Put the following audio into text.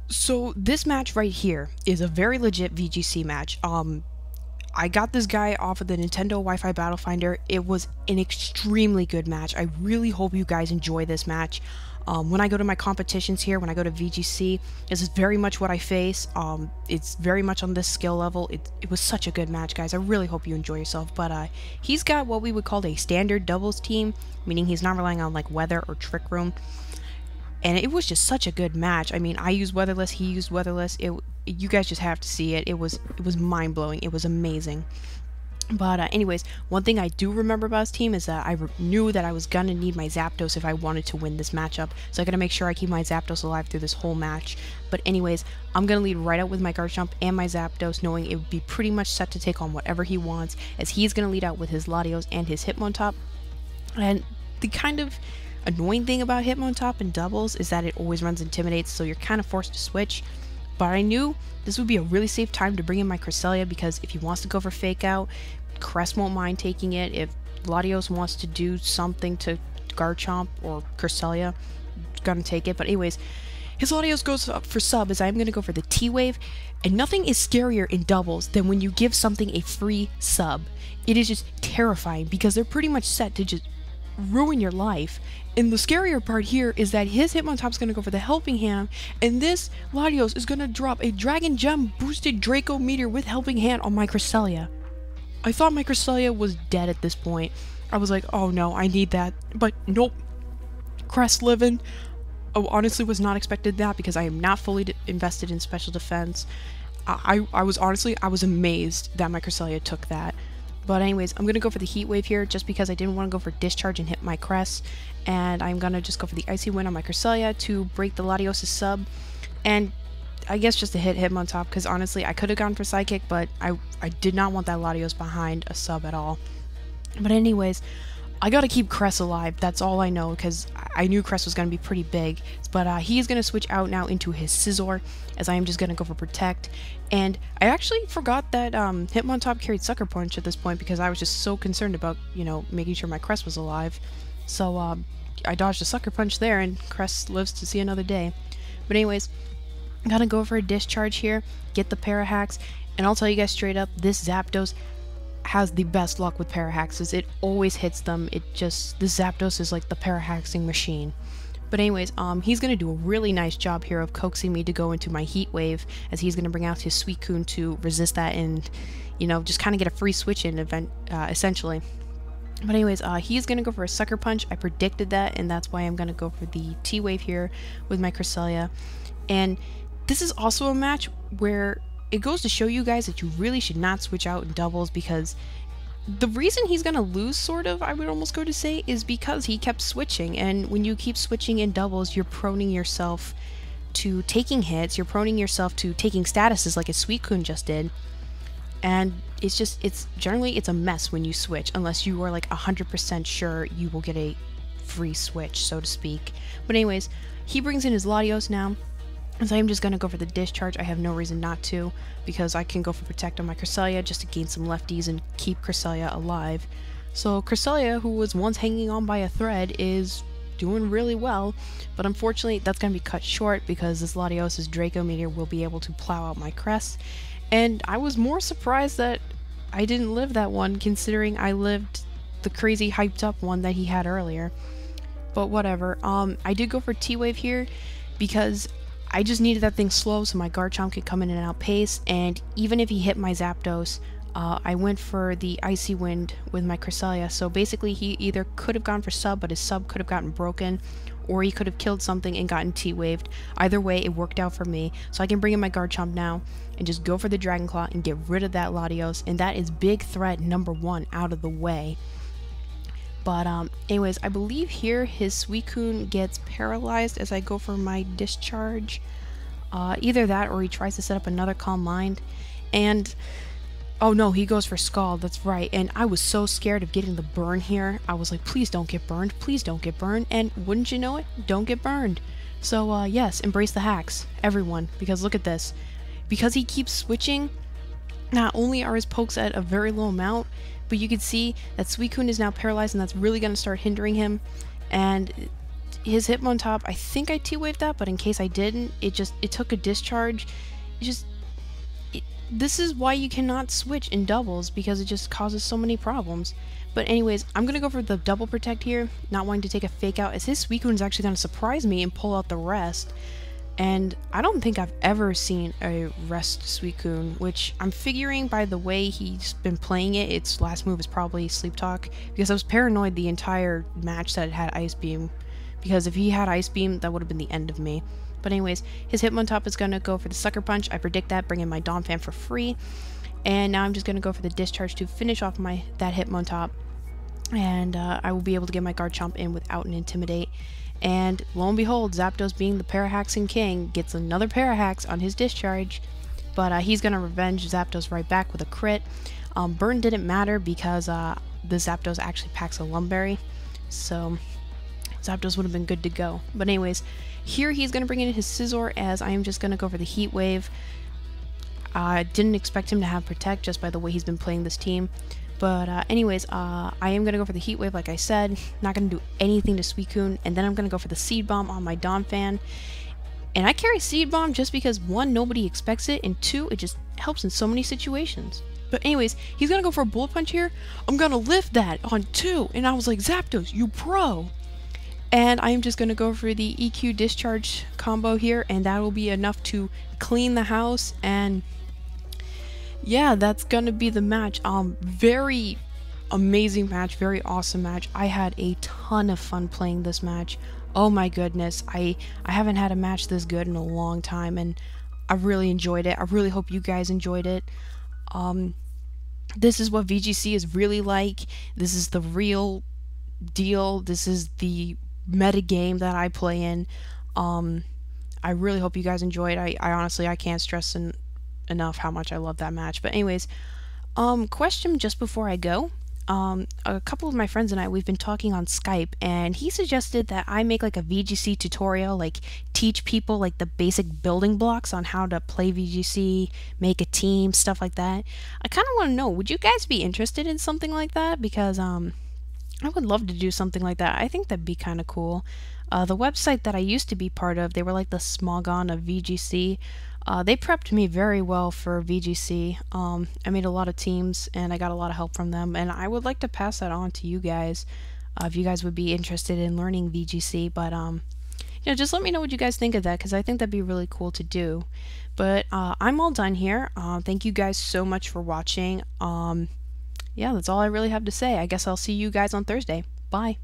So this match right here is a very legit VGC match. I got this guy off of the Nintendo Wi-Fi Battle Finder. It was an extremely good match. I really hope you guys enjoy this match. When I go to my competitions here, when I go to VGC, this is very much what I face. It's very much on this skill level. It was such a good match, guys. I really hope you enjoy yourself. But he's got what we would call a standard doubles team, meaning he's not relying on like weather or trick room. And it was just such a good match. I mean, I used weatherless, he used weatherless. You guys just have to see it. It was mind-blowing. It was amazing. But anyways, one thing I do remember about his team is that I knew that I was gonna need my Zapdos if I wanted to win this matchup. So I gotta make sure I keep my Zapdos alive through this whole match. But anyways, I'm gonna lead right out with my Garchomp and my Zapdos, knowing it would be pretty much set to take on whatever he wants, as he's gonna lead out with his Latios and his Hitmontop. And the kind of annoying thing about Hitmontop and doubles is that it always runs Intimidates, so you're kind of forced to switch. But I knew this would be a really safe time to bring in my Cresselia, because if he wants to go for Fake Out, Crest won't mind taking it. If Latios wants to do something to Garchomp or Cresselia, gonna take it. But anyways, his Latios goes up for sub, as I'm gonna go for the T-Wave, and nothing is scarier in doubles than when you give something a free sub. It is just terrifying, because they're pretty much set to just ruin your life. And the scarier part here is that his Hitmontop's gonna go for the Helping Hand, and this Latios is gonna drop a Dragon Gem boosted Draco Meteor with Helping Hand on my Cresselia. I thought my Cresselia was dead at this point. I was like, oh no, I need that. But nope. Crest living. Oh, honestly was not expected that, because I am not fully invested in special defense. I was amazed that my Cresselia took that. But anyways, I'm going to go for the Heat Wave here, just because I didn't want to go for Discharge and hit my Crest. And I'm going to just go for the Icy Wind on my Cresselia to break the Latios' sub. And I guess just to hit Hitmontop, because honestly, I could have gone for Psychic, but I did not want that Latios behind a sub at all. But anyways, I gotta keep Crest alive, that's all I know, because I knew Crest was going to be pretty big. But he's going to switch out now into his Scizor, as I am just going to go for Protect. And I actually forgot that Hitmontop carried Sucker Punch at this point, because I was just so concerned about, you know, making sure my Crest was alive. So I dodged a Sucker Punch there, and Crest lives to see another day. But anyways, I'm gonna go for a Discharge here, get the Parahacks, and I'll tell you guys straight up, this Zapdos has the best luck with Parahaxes. It always hits them. This Zapdos is like the Parahaxing machine. But anyways, he's gonna do a really nice job here of coaxing me to go into my Heat Wave, as he's gonna bring out his Suicune to resist that and, you know, just kind of get a free switch in essentially. But anyways, he's gonna go for a Sucker Punch. I predicted that, and that's why I'm gonna go for the T-Wave here with my Cresselia. And this is also a match where it goes to show you guys that you really should not switch out in doubles, because the reason he's gonna lose, sort of, I would almost go to say, is because he kept switching. And when you keep switching in doubles, you're proning yourself to taking hits, you're proning yourself to taking statuses like a Suicune just did. And it's generally a mess when you switch, unless you are like 100% sure you will get a free switch, so to speak. But anyways, he brings in his Latios now. So I'm just going to go for the Discharge. I have no reason not to, because I can go for Protect on my Cresselia just to gain some lefties and keep Cresselia alive. So Cresselia, who was once hanging on by a thread, is doing really well, but unfortunately that's going to be cut short, because this Latios' Draco Meteor will be able to plow out my Crest. And I was more surprised that I didn't live that one, considering I lived the crazy hyped up one that he had earlier. But whatever. I did go for T-Wave here, because I just needed that thing slow so my Garchomp could come in and outpace, and even if he hit my Zapdos, I went for the Icy Wind with my Cresselia. So basically he either could have gone for sub, but his sub could have gotten broken, or he could have killed something and gotten T-Waved. Either way, it worked out for me, so I can bring in my Garchomp now and just go for the Dragon Claw and get rid of that Latios, and that is big threat number 1 out of the way. But anyways, I believe here his Suicune gets paralyzed as I go for my Discharge. Either that, or he tries to set up another Calm Mind. And oh no, he goes for Scald, that's right. And I was so scared of getting the burn here. I was like, please don't get burned, please don't get burned. And wouldn't you know it, don't get burned. So yes, embrace the hacks, everyone, because look at this. Because he keeps switching, not only are his pokes at a very low amount, but you can see that Suicune is now paralyzed, and that's really going to start hindering him. And his Hitmontop, I think I T-waved that, but in case I didn't, it took a discharge. This is why you cannot switch in doubles, because it just causes so many problems. But anyways, I'm gonna go for the double protect here, not wanting to take a fake out, as his Suicune is actually gonna surprise me and pull out the rest. And I don't think I've ever seen a rest Suicune, which I'm figuring by the way he's been playing it, its last move is probably Sleep Talk, because I was paranoid the entire match that it had Ice Beam, because if he had Ice Beam, that would have been the end of me. But anyways, his Hitmontop is going to go for the Sucker Punch. I predict that, bring in my Donphan for free. And now I'm just going to go for the Discharge to finish off that Hitmontop. And I will be able to get my Garchomp in without an Intimidate. And lo and behold, Zapdos, being the Parahaxing King, gets another Parahax on his Discharge. But he's going to revenge Zapdos right back with a crit. Burn didn't matter because the Zapdos actually packs a Lumberry. So Zapdos would have been good to go. But anyways, here he's going to bring in his Scizor, as I am just going to go for the Heat Wave. I didn't expect him to have Protect just by the way he's been playing this team. But anyways, I am going to go for the Heat Wave like I said. Not going to do anything to Suicune. And then I'm going to go for the Seed Bomb on my Donphan. And I carry Seed Bomb just because, one, nobody expects it, and two, it just helps in so many situations. But anyways, he's going to go for a Bullet Punch here. I'm going to lift that on 2. And I was like, Zapdos, you pro! And I'm just going to go for the EQ Discharge combo here, and that will be enough to clean the house. And yeah, that's going to be the match. Very amazing match, very awesome match. I had a ton of fun playing this match. Oh my goodness, I haven't had a match this good in a long time, and I really enjoyed it. I really hope you guys enjoyed it. This is what VGC is really like. This is the real deal. This is the meta game that I play in. I really hope you guys enjoyed. I honestly, I can't stress enough how much I love that match. But anyways, question just before I go. A couple of my friends and I, we've been talking on Skype, and he suggested that I make like a VGC tutorial, like teach people like the basic building blocks on how to play VGC, make a team, stuff like that. I kind of want to know, would you guys be interested in something like that? Because I would love to do something like that. I think that'd be kind of cool. The website that I used to be part of, they were like the Smogon of VGC. They prepped me very well for VGC. I made a lot of teams, and I got a lot of help from them, and I would like to pass that on to you guys, if you guys would be interested in learning VGC. But you know, just let me know what you guys think of that, because I think that'd be really cool to do. But I'm all done here. Thank you guys so much for watching. Yeah, that's all I really have to say. I guess I'll see you guys on Thursday. Bye.